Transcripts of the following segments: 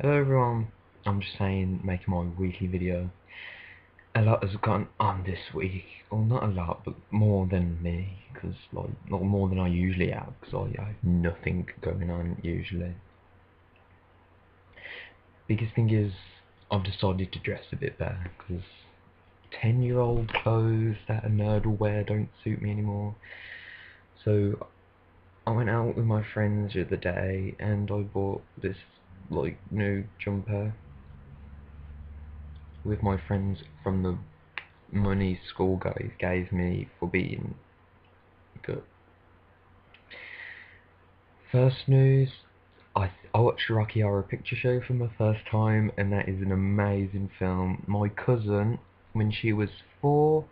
Hello everyone, I'm just saying, making my weekly video. A lot has gone on this week, well not a lot, but more than me, because like, not more than I usually have, because I have nothing going on usually. Biggest thing is, I've decided to dress a bit better, because 10-year-old clothes that a nerd will wear don't suit me anymore. So, I went out with my friends the other day, and I bought this, like, new jumper with my friends from the money school guys gave me for being good. First news, I watched Rocky Horror Picture Show for my first time, and that is an amazing film. My cousin, when she was 4,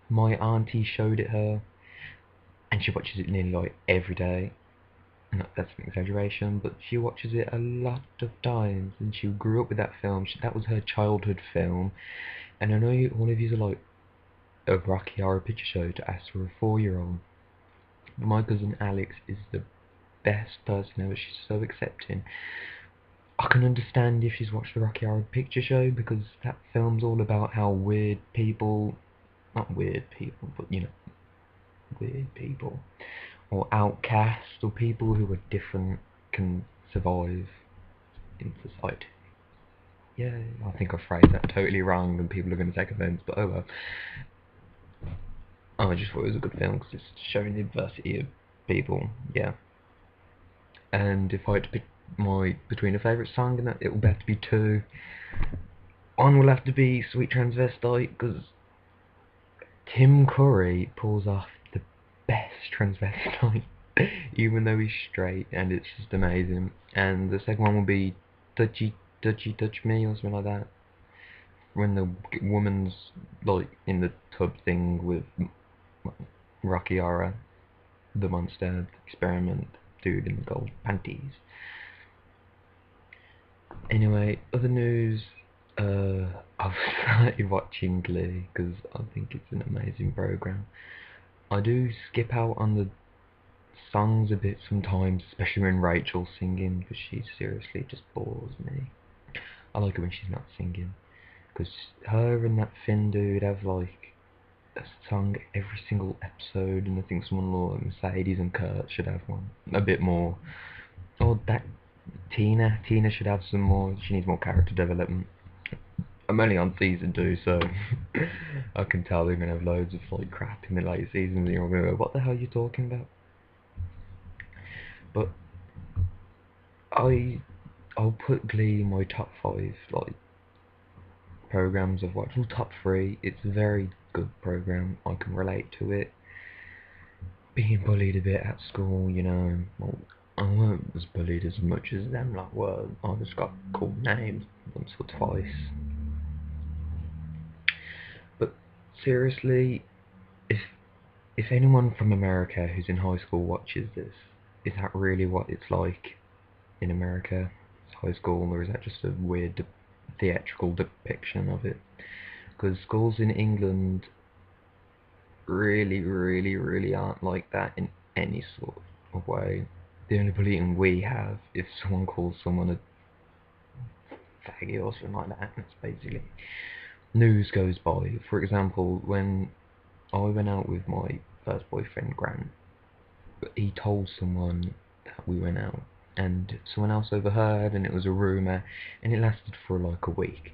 my auntie showed it her, and she watches it nearly like every day. That's an exaggeration, but she watches it a lot of times, and she grew up with that film. That was her childhood film, and I know all of you are like, a Rocky Horror Picture Show to ask for a 4-year-old. But my cousin Alex is the best person ever. She's so accepting. I can understand if she's watched the Rocky Horror Picture Show, because that film's all about how weird people, not weird people, but you know, weird people, or outcasts, or people who are different can survive in society. Yeah, I think I phrased that totally wrong and people are going to take offence, but oh well. I just thought it was a good film because it's showing the diversity of people, yeah. And if I had to pick between a favourite song, and it will have to be two. One will have to be Sweet Transvestite, because Tim Curry pulls off the best transvestite, even though he's straight, and it's just amazing. And the second one will be Touch Me, or something like that. When the woman's like in the tub thing with Rocky Horror, the monster experiment dude in the gold panties. Anyway, other news, I've started watching Glee because I think it's an amazing program. I do skip out on the songs a bit sometimes, especially when Rachel's singing, because she seriously just bores me. I like it when she's not singing, because her and that Finn dude have like a song every single episode, and I think someone like Mercedes and Kurt should have one. A bit more. Or that Tina should have some more. She needs more character development. I'm only on season 2, so I can tell they're gonna have loads of like crap in the later seasons, and you're gonna go, what the hell are you talking about? But I'll put Glee in my top 5 like programs I've watched. Well, top 3. It's a very good program. I can relate to it. Being bullied a bit at school, you know. Well, I weren't as bullied as much as them lot were. I just got called names once or twice. But seriously, if if anyone from America who's in high school watches this, is that really what it's like in America? It's high school, or is that just a weird theatrical depiction of it? Because schools in England really aren't like that in any sort of way. The only bullying we have if someone calls someone a faggot or something like that. It's basically news goes by. For example, when I went out with my first boyfriend, Grant, he told someone that we went out, and someone else overheard, and it was a rumour, and it lasted for like a week.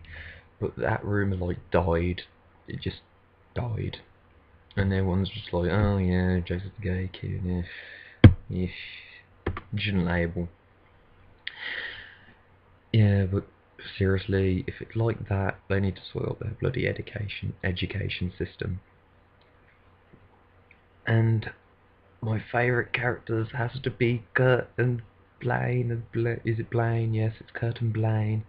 But that rumour like died. It just died. And everyone's just like, oh yeah, Joseph's a gay kid, ish. Shouldn't label. Yeah, but seriously, if it's like that, they need to sort out their bloody education system. And my favourite characters has to be Kurt and Blaine. Is it Blaine? Yes, it's Kurt and Blaine.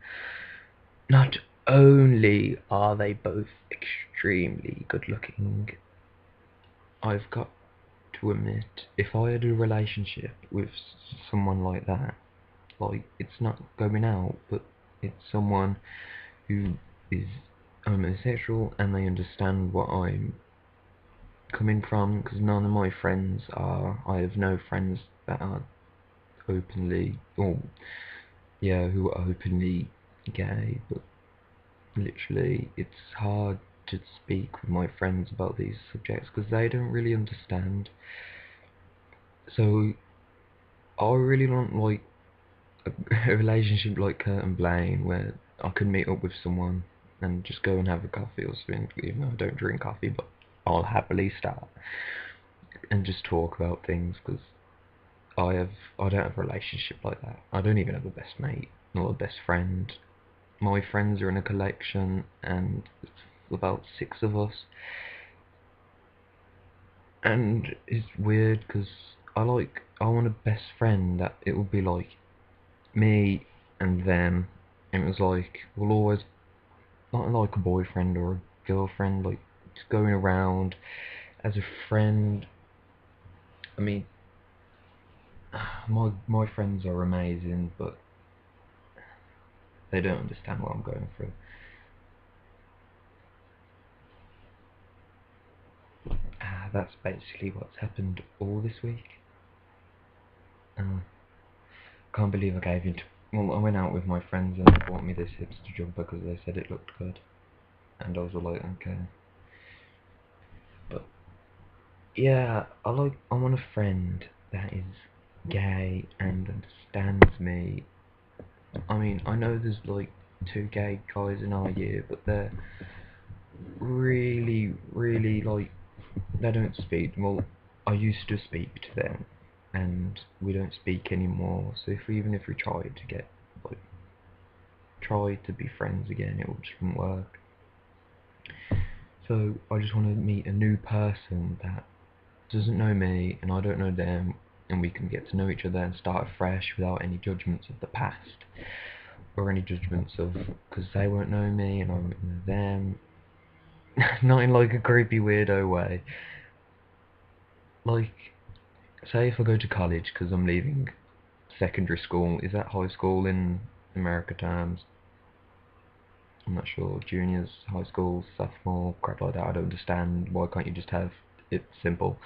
Not only are they both extremely good looking, I've got to admit, if I had a relationship with someone like that, like, it's not going out, but it's someone who is homosexual and they understand what I'm coming from, because none of my friends are. I have no friends that are openly, or yeah, who are openly gay, but literally it's hard to speak with my friends about these subjects because they don't really understand. So I really want like a relationship like Kurt and Blaine where I can meet up with someone and just go and have a coffee or something, even though I don't drink coffee, but I'll happily start and just talk about things because I don't have a relationship like that. I don't even have a best mate or a best friend. My friends are in a collection and it's about 6 of us, and it's weird because I want a best friend that it would be like me and them, and it was like we'll always not like a boyfriend or a girlfriend, like just going around as a friend. I mean, my friends are amazing, but they don't understand what I'm going through. That's basically what's happened all this week. Can't believe I gave you. Well, I went out with my friends and they bought me this hipster jumper because they said it looked good, and I was all like, okay. But yeah, I want a friend that is gay and understands me. I mean, I know there's like 2 gay guys in our year, but they're really like they don't speak. Well, I used to speak to them, and we don't speak anymore. So even if we tried to get like try to be friends again, it just wouldn't work. So I just want to meet a new person that doesn't know me and I don't know them, and we can get to know each other and start afresh without any judgments of the past or any judgments of because they won't know me and I won't know them. Not in like a creepy weirdo way. Like, say if I go to college because I'm leaving secondary school, is that high school in America terms? I'm not sure. Juniors, high school, sophomore, crap like that. I don't understand. Why can't you just have it simple?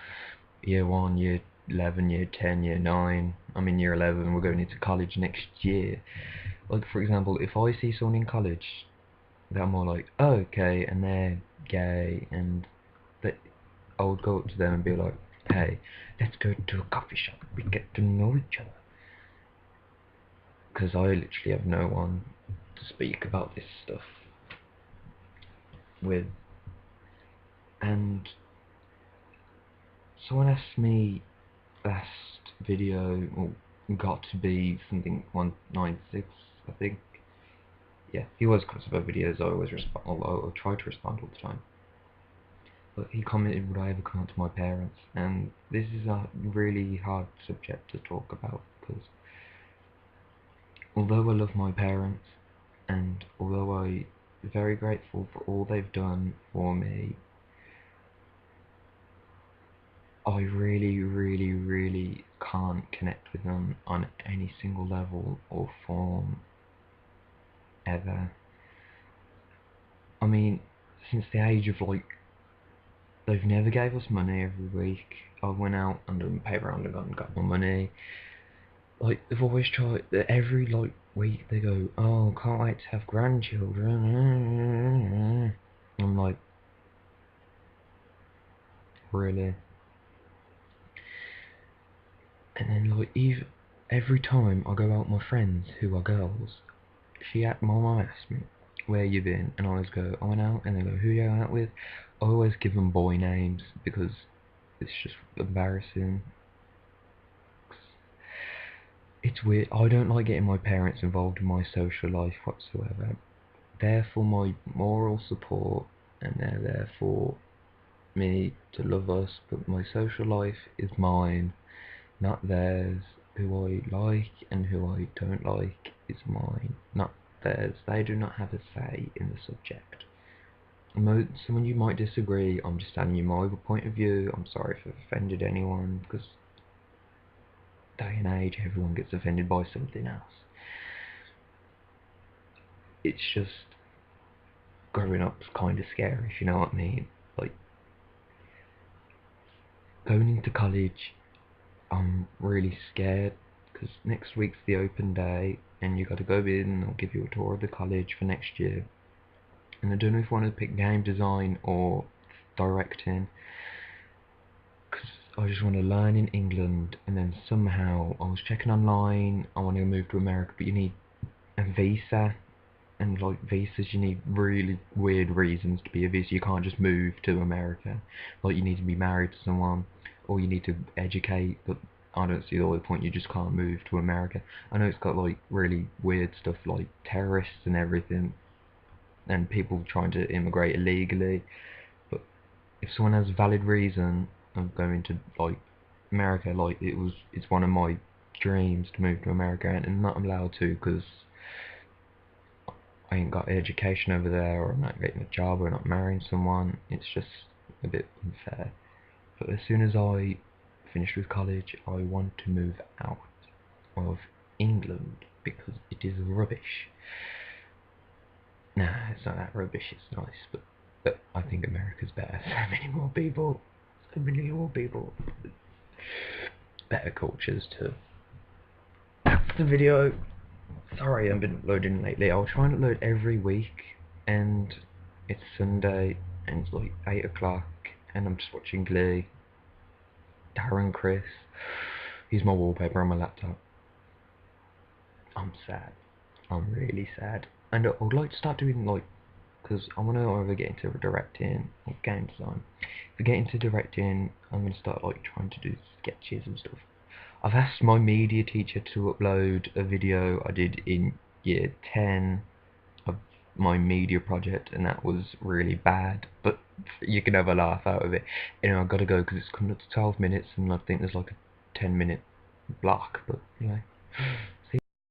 Year 1, year 11, year 10, year 9. I'm in year 11. We're going into college next year. Like, for example, if I see someone in college that I'm more like, oh, okay, and they're gay, and that I would go up to them and be like, hey, let's go to a coffee shop. We get to know each other. Because I literally have no one to speak about this stuff with. And someone asked me last video, or got to be something 196, I think. Yeah, he was because of our videos. I always respond, although I try to respond all the time. But he commented, would I ever come out to my parents? And this is a really hard subject to talk about because although I love my parents and although I'm very grateful for all they've done for me, I really can't connect with them on any single level or form ever. I mean, since the age of like, they've never gave us money every week. I went out and done pay around and got my money. Like, they've always tried, every like week they go, oh, can't wait to have grandchildren. I'm like, really? And then like, every time I go out with my friends who are girls, my mum asks me, where you been? And I always go, I went out, and they go, who you out with? I always give them boy names because it's just embarrassing. It's weird. I don't like getting my parents involved in my social life whatsoever. They're for my moral support and they're there for me to love us, but my social life is mine, not theirs. Who I like and who I don't like is mine, not theirs. They do not have a say in the subject. Someone you might disagree, I'm just telling you my point of view. I'm sorry if I've offended anyone, because day and age everyone gets offended by something else. It's just, growing up's kind of scary, if you know what I mean. Like, going into college, I'm really scared, because next week's the open day, and you got to go in and they'll give you a tour of the college for next year. And I don't know if I want to pick game design or directing, because I just want to learn in England, and then somehow I was checking online, I want to move to America, but you need a visa, and like visas, you need really weird reasons to be a visa. You can't just move to America. Like, you need to be married to someone, or you need to educate, but I don't see the whole point. You just can't move to America. I know it's got like really weird stuff like terrorists and everything, and people trying to immigrate illegally, but if someone has a valid reason of going to like America, like it's one of my dreams to move to America, and I'm not allowed to because I ain't got education over there, or I'm not getting a job, or not marrying someone. It's just a bit unfair. But as soon as I finish with college, I want to move out of England because it is rubbish. Nah, it's not that rubbish, it's nice, but I think America's better. So many more people, better cultures too. That's the video. Sorry, I've been uploading lately. I was trying to upload every week, and it's Sunday, and it's like 8 o'clock, and I'm just watching Glee. Darren Chris. He's my wallpaper on my laptop. I'm sad. I'm really sad. And I would like to start doing like, because I want to either get into directing or game design. If I get into directing, I'm going to start like trying to do sketches and stuff. I've asked my media teacher to upload a video I did in year 10 of my media project, and that was really bad, but you can have a laugh out of it. Anyway, I've got to go because it's coming up to 12 minutes, and I think there's like a 10-minute block, but anyway.